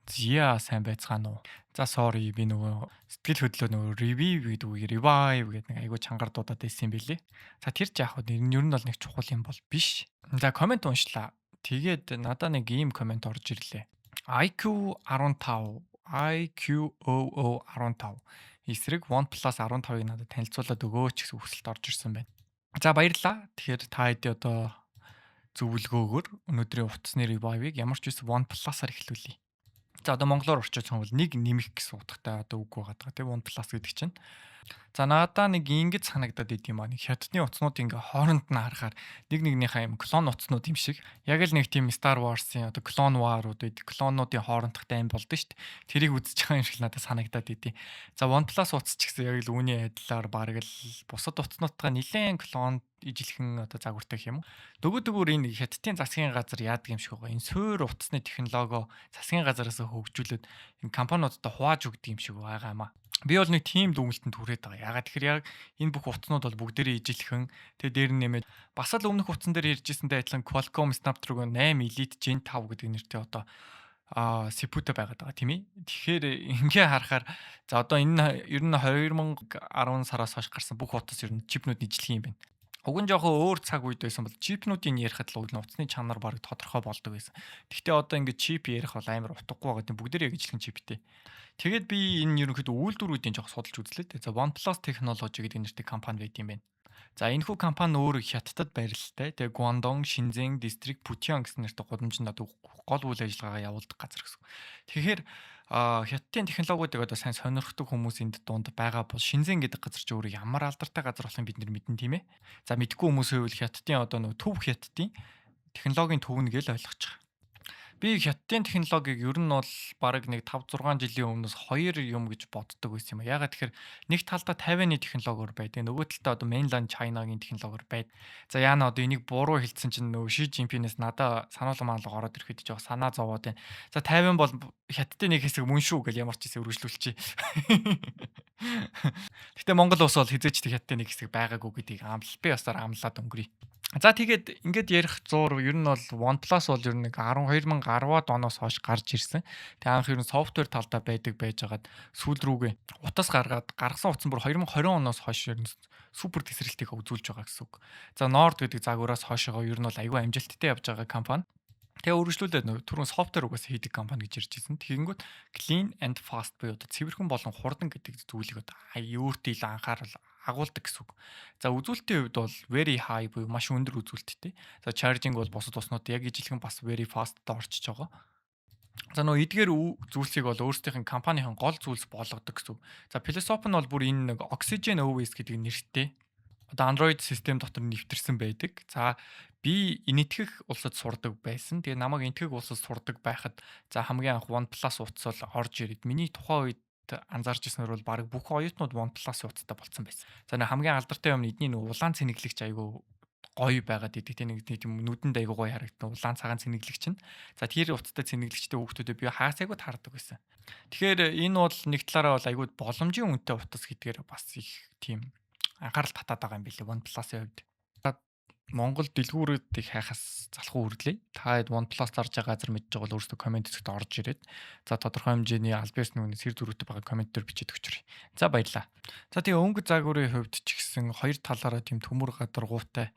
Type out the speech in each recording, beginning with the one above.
Зя сайн байцгаана уу? За sorry би нөгөө сэтгэл хөдлөө нөгөө review гэдэг үгийг revive гэдэг нэг айгүй чангаар дуудаад байсан юм билий. За тэр ч яг хөө ер нь бол нэг чухал юм бол биш. За комент уншлаа. Тэгээд надаа нэг ийм комент орж ирлээ. IQ 15, IQOO 15 эсрэг OnePlus 15-ыг надад танилцуулаад өгөөч гэсэн хүсэлт орж ирсэн байна. За баярлалаа. Тэгэхээр та хэдий одоо зөвлөгөөгөр өнөөдрийн утасны revive-ыг ямар ч үс OnePlus-аар эхлүүлье. За одоо монголоор орчуулж байгаа бол нэг нэмэх гэсэн утгатай одоо үг байгаа даа тийм OnePlus гэдэг чинь. За надаа нэг ингэж санагдаад идэм аа. Нэг хятадны утаснууд ингээ хооронд нь харахаар нэг нэгнийхээ юм клон утаснууд юм шиг. Яг л нэг тийм Star Wars-ын одоо клон warууд үед клонуудын хоорондохтой юм болдоо шүү дээ. Тэрийг үзэж байгаа юм шиг надад санагдаад идэв. За OnePlus утас ч гэсэн яг л үүний адилаар бараг л бусад утаснуудтай нэлээд клон ижилхэн одоо загвартай юм. Дөгөөр энэ хятадын засгийн газар яадаг юм шиг байгаа. Энэ суур утасны технологио засгийн газараас хөгжүүлээд энэ компаниудад хувааж өгдөг юм шиг байгаа юм аа. Би бол нэг тийм дүгнэлтэнд хүрээд байгаа. Ягаад тэгэхээр яг энэ бүх утаснууд бол бүгдээрээ ижилхэн. Тэгээ дээр нь нэмээд бас л өмнөх утсан дээр ярьжсэнтэй адилхан Qualcomm Snapdragon 8 Elite Gen 5 гэдэг нэртэй одоо CPU-тэй байгаад байгаа тийм ээ. Тэгэхээр ингээ харахаар за одоо энэ ер нь 2010 сараас хойш гарсан бүх утас ер нь чипнүүд ижилхэн юм байна. Уг нь жоохон өөр цаг үед байсан бол чипнүүдийн ярихад л уг нь утасны чанар бараг тодорхой болдог байсан. Гэхдээ одоо ингээд чип ярих бол амар утгагүй байгаа тийм бүгдээрээ ижилхэн чиптэй. Тэгээд би энэ ерөнхийдөө үйлдвэрүүдийн жоох судалж үзлээ. За OnePlus Technology гэдэг нэртэй компани байт юм байна. За энэхүү компани өөрөө Хятадд байрлалтай. Тэгээ Guangdong, Shenzhen, District, Putian гэсэн нэртэй гудамжинд одоо гол үйл ажиллагаагаа явуулдаг газар гэсэн. Тэгэхээр Хятадын технологиудыг одоо сайн сонирхдаг хүмүүс энд дунд байгаа бол Shenzhen гэдэг газар ч өөрөө ямар алдартай газар болохыг бид нар мэднэ тийм ээ. За мэдгүй хүмүүсээ бол Хятадын одоо нөгөө төв Хятадын технологийн төвнө гэж ойлгож байгаа. Би хятадын технологиг ер нь бол бараг нэг 5 6 жилийн өмнөөс хоёр юм гэж боддог байсан юм. Ягаад тэгэхээр нэг талдаа Тайваны технологиор байдаг. Нөгөө талдаа одоо mainland China-гийн технологиор байд. За яана одоо энийг буруу хэлсэн чинь нөгөө Ши Жинпинээс надаа сануулга маалга ороод ирэхэд жоох санаа зовоод байна. За Тайван бол хятадын нэг хэсэг мөн шүү гэж ямар ч хэсэг үргэлжлүүлчихье. Гэтэ Монгол улс бол хизээч хятадын нэг хэсэг байгаагүй гэдгийг би басаар амлаад өнгөрье. За тэгээд ингээд ярих зуур ер нь бол OnePlus бол ер нь 2010-ад оноос хойш гарч ирсэн. Тэгээ анх ер нь софтвер талдаа байдаг байжгаад сүүл рүүгээ утас гаргасан утсан бүр 2020 оноос хойш ер нь супер тесрэлтийг үзүүлж байгаа гэсэн үг. За Nord гэдэг загвараас хойшоо ер нь бол аюул амжилттай явж байгаа компани. Тэгээ үргэлжлүүлээд нөгөө түрүүн софтвер угаас хийдэг компани гэж ярьж ирсэн. Тэгэнгүүт clean and fast буюу одоо цэвэрхэн болон хурдан гэдэг зүйлийг одоо өөртөө ил анхаарал агуулдаг гэсэн үг. За үзүүлэлтийн хувьд бол very high буюу маш өндөр үзүүлэлттэй. За charging бол бусад уснууд яг ижилхэн бас very fast-тай орчиж байгаа. За нөгөө эдгээр зүйлсийг бол өөрсдийнх нь компанийн гол зүйлс болгодог гэсэн үг. За философи нь бол бүр энэ нэг Oxygen OS гэдэг нэртэй одоо Android систем дотор нэвтэрсэн байдаг. За би энэтхэх улсад сурдаг байсан. Тэгээ намайг энэтхэх улсад сурдаг байхад за хамгийн анх OnePlus утас бол орж ирээд миний тухайн үед анзаарч ирснээр бол баг бүх оюутнууд OnePlus утастай болсон байсан. За нэг хамгийн алдартай юм нь эдний нэг улаан цэнэглэгч айгүй гоё байгаад идэг. Тэ нэг тийм нүдэнд айгүй гоё харагдсан улаан цагаан цэнэглэгч нь. За тэр утастай цэнэглэгчтэй хүүхдүүдэд би хагасайгүй таардаг байсан. Тэгэхээр энэ бол нэг талаараа бол айгүй боломжийн үнэтэй утас гэдгээр бас их тийм анхаарал татаад байгаа юм билээ OnePlus-ийн хувьд. Монгол дэлгүүрүүдийг хайхаас залхуу хүрлээ. Та хэд OnePlus зарж байгаа газар мэдж байгаа бол өөрсдөө комент хэсэгт орж ирээд за тодорхой хэмжээний аль биесны үнэ сэр зөрүүтэй байгаа комент дээр бичиж өгчөрье. За баярлаа. За тэгээ өнгө загварын хувьд ч гэсэн хоёр талаараа тийм төмөр гадаргуутай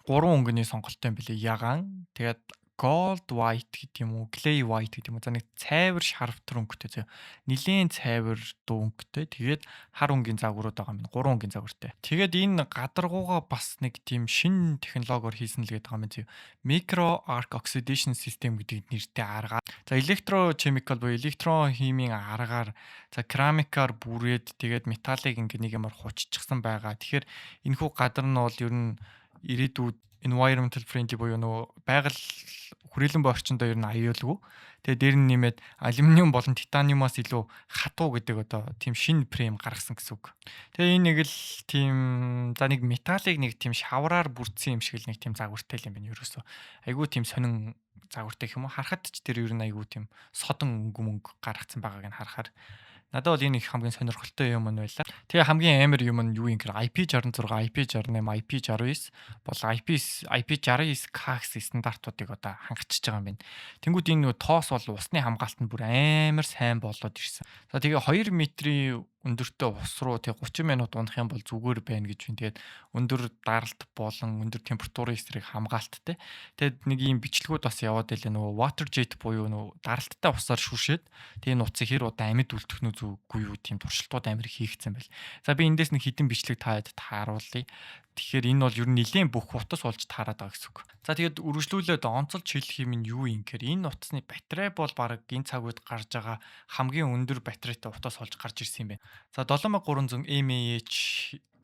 3 өнгөний сонголттой юм билээ. Ягаан тэгээд gold white гэдэг юм уу, clay white гэдэг юм уу. За нэг цайвар шарвтар өнгөтэй зөө. Нилийн цайвар дуу өнгөтэй. Тэгээд хар өнгийн загварууд байгаа юм. 3 өнгийн загвартай. Тэгээд энэ гадаргууга бас нэг тийм шинэ технологиор хийсэн л гэдэг юм зөө. Micro arc oxidation system гэдэг нэртэй аргаар. За electrochemical буюу электрохимийн аргаар за керамикаар бүрээд тэгээд металлыг ингээ нэг юмар хуччихсан байгаа. Тэгэхээр энэхүү гадар нь бол ер нь ирээдүйд environmental friendly буюу нөгөө байгаль хүрээлэн буй орчиндөө ер нь аюулгүй. Тэгээ дээр нь нэмээд алюминиум болон титаниумаас илүү хатуу гэдэг одоо тийм шинэ фрейм гаргасан гэсэн үг. Тэгээ энэ нэг л тийм за нэг металлыг нэг тийм шавраар бүрдсэн юм шиг л нэг тийм загвартай юм байна ерөөсөө. Айгүй тийм сонин загвартай юм уу? Харахад ч тэр ер нь айгүй тийм содон өнгө гаргацсан байгааг нь харахаар Надад бол энэ их хамгийн сонирхолтой юм байлаа. Тэгээ хамгийн амар юм нь юу юм гэхээр IP66, IP68, IP69 бол IP69 CAX стандартуудыг одоо хангачиж байгаа юм байна. Тэнгүүд энэ нөгөө тоос бол усны хамгаалалт нь бүр амар сайн болоод ирсэн. За тэгээ 2 метрийн өндөртэй ус руу тэг 30 минут унах юм бол зүгээр байна гэж байна. Тэгээд өндөр даралт болон өндөр температурын эсрэг хамгаалттай. Тэгээд нэг ийм бичлэгүүд бас яваад байлаа нөгөө water jet буюу нөгөө даралттай усаар шүршээд тэгээ нуцыг хэр удаа амьд үлдэх нь зүггүй юу тийм туршилтууд амар хийгдсэн байл. За би эндээс нэг хідэн бичлэг таад тааруулъя. Тэгэхээр энэ бол ер нь нэлийн бүх утас болж таарад байгаа гэсэн үг. За тэгээд үргэлжлүүлээд онцолж хэлэх юм нь юу юм гэхээр энэ утасны батарей бол баг энэ цаг үед гарч байгаа хамгийн өндөр батарейтай утас болж гарч ирсэн юм байна. За 7300 mAh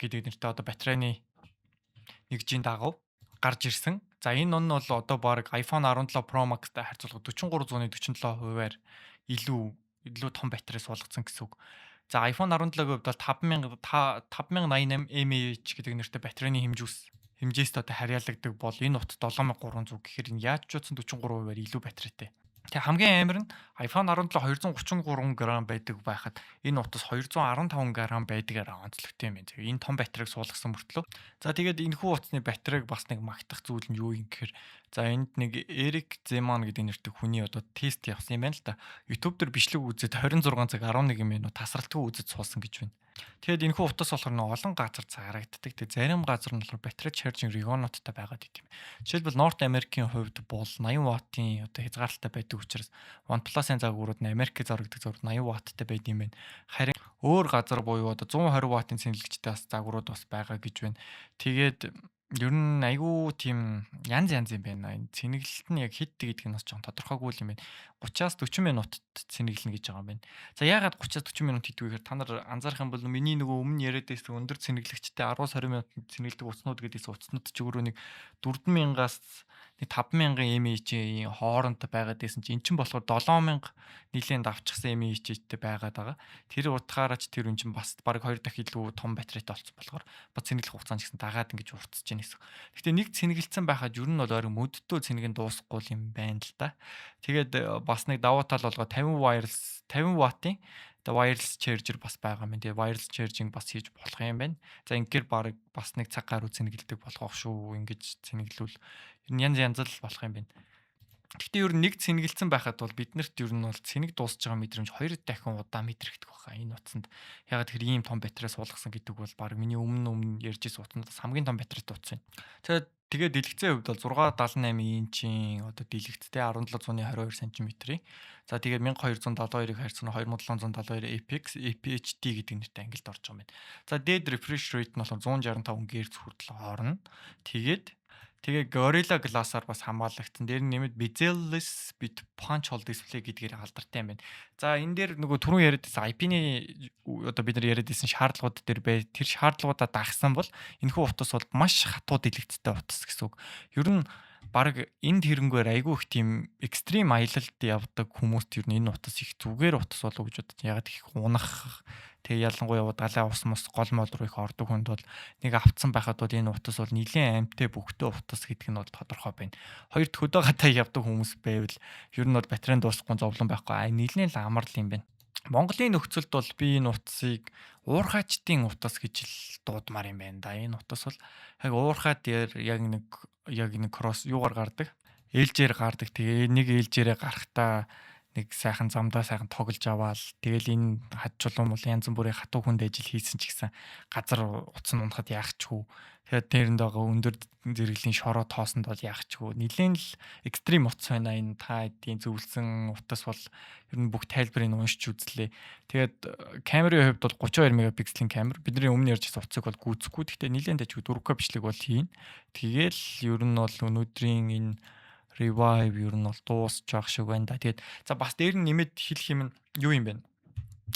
гэдэг нэртэй одоо батарейны нэгжийн дагав гарч ирсэн. За энэ нь бол одоо баг iPhone 17 Pro Max-тай харьцуулахад 4347%-аар илүү том батарей суулгацсан гэсэн үг. За iPhone 17-гийн хувьд бол 5088 mAh гэдэг нэртэй батарейны хэмжээст одоо харьяалагддаг бол энэ утас 7300 гэхээр энэ яаж ч утсан 43%-аар илүү батарейтай. Тэгээ хамгийн амар нь iPhone 17 233 г байдаг байхад энэ утас 215 г байдгаар онцлогтой юм байна. Энэ том батарейг суулгасан мөртлөө. За тэгээд энэхүү утасны батарейг бас нэг магтах зүйл нь юу юм гэхээр за энд нэг Эрик Земан гэдэг нэртэй хүний одоо тест явсан юм байна л да. YouTube дээр бичлэг үзээд 26 цаг 11 минут тасралтгүй үзэж суулсан гэж байна. Тэгэд энэхүү утас болохоор нэг олон газар зарагддаг. Тэг зарим газар нь болохоор батарей charging регионоттой байгаад идэв. Жишээлбэл Норт Америкийн хувьд бол 80 ваттын одоо хязгаарлалтай байдаг учраас OnePlus-ын загварууд нь Америкт зарагддаг загвар 80 ватттай байд юм байна. Харин өөр газар буюу одоо 120 ваттын цэнгэлэгчтэй бас загварууд бас байгаа гэж байна. Тэгээд ер нь айгүй тийм янз юм байна. Энэ цэнэглэлт нь яг хэд гэдэг нь бас жоон тодорхойгүй юм байна. 30-аас 40 минутад цэнэглэнэ гэж байгаа юм байна. За яагаад 30-аас 40 минут хийдэг вэ гэхээр та нар анзаарах юм бол миний нөгөө өмнө яриад байсан өндөр цэнэглэгчтэй 10-20 минутанд цэнэглэдэг утаснууд гэдээс утаснууд ч өөрөө нэг 4000-аас нэг 5000 mAh-ийн хооронд байгаад байсан чинь эн чинь болохоор 7000 нилийн давчсан mAh-тэй байгаад байгаа. Тэр утгаараа ч тэр үн чинь бас баг 2 дахин илүү том батарейтай болсон болохоор ба цэнэглэх хугацаанд гэсэн дагаад ингэж уртсаж байна гэсэн. Гэхдээ нэг цэнэгэлцэн байхад ер нь бол ойр мөддөө цэнэгэн дуусахгүй юм байна л да. Тэгээд бас нэг давуу тал болгоо 50 ваттын wireless charger бас байгаа юм. Тэгээ wireless charging бас хийж болох юм байна. За ингээр баг бас нэг цаг гаруй цэнэгэлдэг болгох шүү. Ингэж цэнэглүүл ер нь янз л болох юм байна. Гэхдээ ер нь нэг цэнэгэлцэн байхад бол биднэрт ер нь бол цэнэг дуусж байгаа мэдрэмж 2 дахин удаа мэдрэгдэх баха. Энэ утсанд ягаад тэр ийм том батарей суулгасан гэдэг бол баг миний өмнө ярьжсэн утснаас хамгийн том батарейтай утас байна. Тэгээд дэлгэцийн хувьд бол 678 инчийн одоо дэлгэцтэй 1722 см-ийн. За тэгээд 1272-ыг харьцуулна 2772 FHD гэдэг нэртэй ангилд орж байгаа юм байна. За дээд refresh rate нь болохоор 165 Гц хүртэл орно. Тэгээ Gorilla Glass-аар бас хамгаалагдсан. Дээр нь нэмээд bezel-less bit punch hole display гэдгээр алдартай юм байна. За энэ дээр нөгөө түрүүн яриадсэн IP-ний одоо бид нар яриадсэн шаардлагууд дээр тэр шаардлагуудаа дагсан бол энэхүү утас бол маш хатуу дэлгэцтэй утас гэсэн үг. Ер нь баг энд хэрэгнгээр айгүй их тийм экстрим аялалд явдаг хүмүүст ер нь энэ утас их зүгээр утас болов уу гэж бодож. Ягаад их унах тэгээ ялангуяа галаа ус мос гол мол руу их ордог хүнд бол нэг автсан байхад бол энэ утас бол нэлээд амттай бөхтөө утас гэдэг нь бол тодорхой байна. Хоёр дахь хөдөө гатаа явдаг хүмүүс байвал ер нь бол батарейн дуусахгүй зовлон байхгүй. Нэлээд л амар л юм байна. Монголын нөхцөлд бол би энэ утсыг уурхайчдын утас гэж л дуудмаар юм байна да. Энэ утас бол яг уурхай дээр яг нэг кросс юугаар гардаг? Ээлжээр гардаг. Тэгээ нэг ээлжээрээ гарахтаа нэг сайхан замдаа сайхан тоглож аваал. Тэгэл энэ хадчулуун бол янз бүрийн хатуу хүнд ажил хийсэн ч гэсэн газар утас нь унахад яахчгүй. Тэгээд тэрэнд байгаа өндөр зэрэглэлийн шороо тоосонд бол яахчгүй. Нилээн л экстрим утас байна. Энэ та эдийн зөвлөсөн утас бол ер нь бүх тайлбарыг уншиж үзлээ. Тэгээд камерын хувьд бол 32 мегапикселийн камер. Бидний өмнө ярьжсэн утсыг бол гүйцэхгүй. Гэхдээ нилээн дайггүй 4К бичлэг бол хийн. Тэгээл ер нь бол өнөөдрийн энэ revive ер нь бол дуусч байгаа шиг байна да. Тэгээд за бас дээр нь нэмээд хэлэх юм юу юм бэ?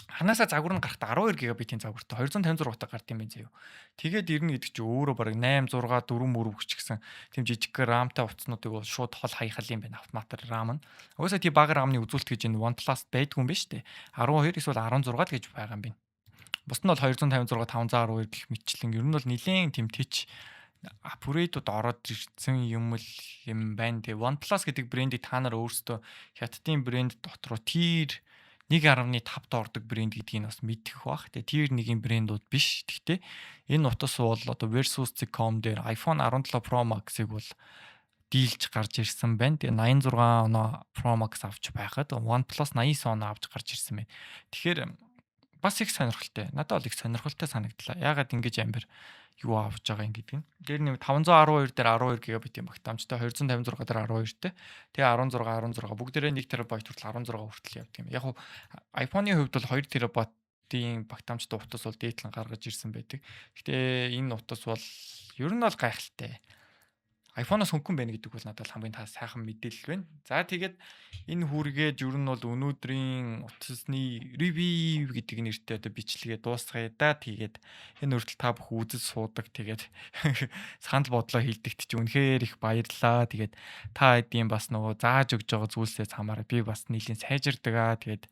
Ханаасаа загвар нь гарахтаа 12 гигабайтын загвартай 256 ватт гард юм байна заяа. Тэгээд ирнэ гэдэг чинь өөрөө баг 8 6 4 мөрөв ч гэсэн тийм жижиг рамтай утаснуудыг бол шууд хол хаяхал юм байна автомат рам нь. Угаасаа тийм бага рамны үзүүлэлт гэж энэ OnePlus байдгүй юм байна шүү дээ. 12 эсвэл 16 л гэж байгаа юм байна. Бус нь бол 256 512 гэх мэтчлэн ер нь бол нэлээд тийм тэч апгрейдууд ороод ирсэн юм байна. Тэгээ OnePlus гэдэг брендийг та нар өөрсдөө хятадын брэнд дотроо tier 1.5-д ордог брэнд гэдгийг бас мэдэх бах. Тэгээ Tier 1-ийн брэндүүд биш. Гэхдээ энэ утас бол одоо Versus.com дээр iPhone 17 Pro Max-ыг бол дийлж гарч ирсэн байна. Тэгээ 86 оноо Pro Max авч байхад OnePlus 89 оноо авч гарч ирсэн байна. Тэгэхээр бас их сонирхолтой. Надад бол их сонирхолтой санагдлаа. Ягаад ингэж амбар юу авч байгаа юм гэдэг нь. Тэр нэг 512 дээр 12 GB-ийн багтаамжтай, 256 дээр 12-тэй. Тэгээ 16 бүгдээрээ 1 TB хүртэл 16 хүртэл явдаг юм. Яг нь iPhone-ийн хувьд бол 2 TB-ийн багтаамжтай утас бол дээдлэн гаргаж ирсэн байдаг. Гэхдээ энэ утас бол ер нь бол гайхалтай. iPhone-оос хөнгөн байна гэдэг бол надад хамгийн сайхан мэдээлэл байна. За тэгээд энэ хүргээд ер нь бол өнөөдрийн утасны review гэдэг нэртэй одоо бичлэгээ дуусгая да. Тэгээд энэ хүртэл та бүх үзэж суудаг. Тэгээд санал бодлоо хэлдэгт чи үнэхээр их баярлалаа. Тэгээд та хэдийн бас нөгөө зааж өгж байгаа зүйлсээс хамаараа би бас нэлийн сайжирдаг аа. Тэгээд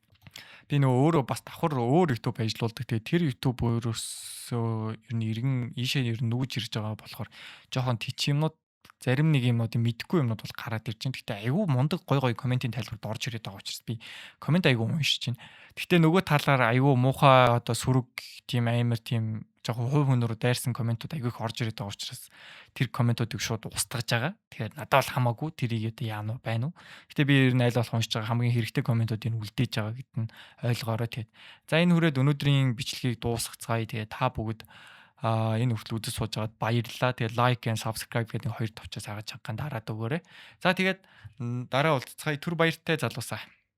би нөгөө өөрөө бас давхар өөр YouTube ажиллаулдаг. Тэгээд тэр YouTube өөрөөсөө ер нь иргэн ийшээ ер нь нүүж ирж байгаа болохоор жоохон тийч юмнууд зарим нэг юмнуудын мэдхгүй юмнууд бол гараад ирж байна. Гэхдээ айгүй мундаг гой комментийн тайлбарт орж ирээд байгаа учраас би коммент айгүй уншиж байна. Гэхдээ нөгөө талаар айгүй муухай одоо сүрэг тийм амар тийм жоохон хувь хүн рүү дайрсан комментууд айгүй их орж ирээд байгаа учраас тэр комментуудыг шууд устгаж байгаа. Тэгэхээр надад бол хамаагүй тэрийг одоо яана уу байна уу. Гэхдээ би ер нь айл болох уншиж байгаа хамгийн хэрэгтэй комментуудыг үлдээж байгаа гэд нь ойлгоорой. Тэгээд за энэ хүрээд өнөөдрийн бичлэгийг дуусгацгаая. Тэгээд та бүгд энэ хүртэл үзэж сууж байгаад баярлалаа. Тэгээ like and subscribe гэдэг хоёр товчоос хагаад чангаан дараад өгөөрэй. За тэгээд дараа уулзцгаая. Түр баяртай залуусаа.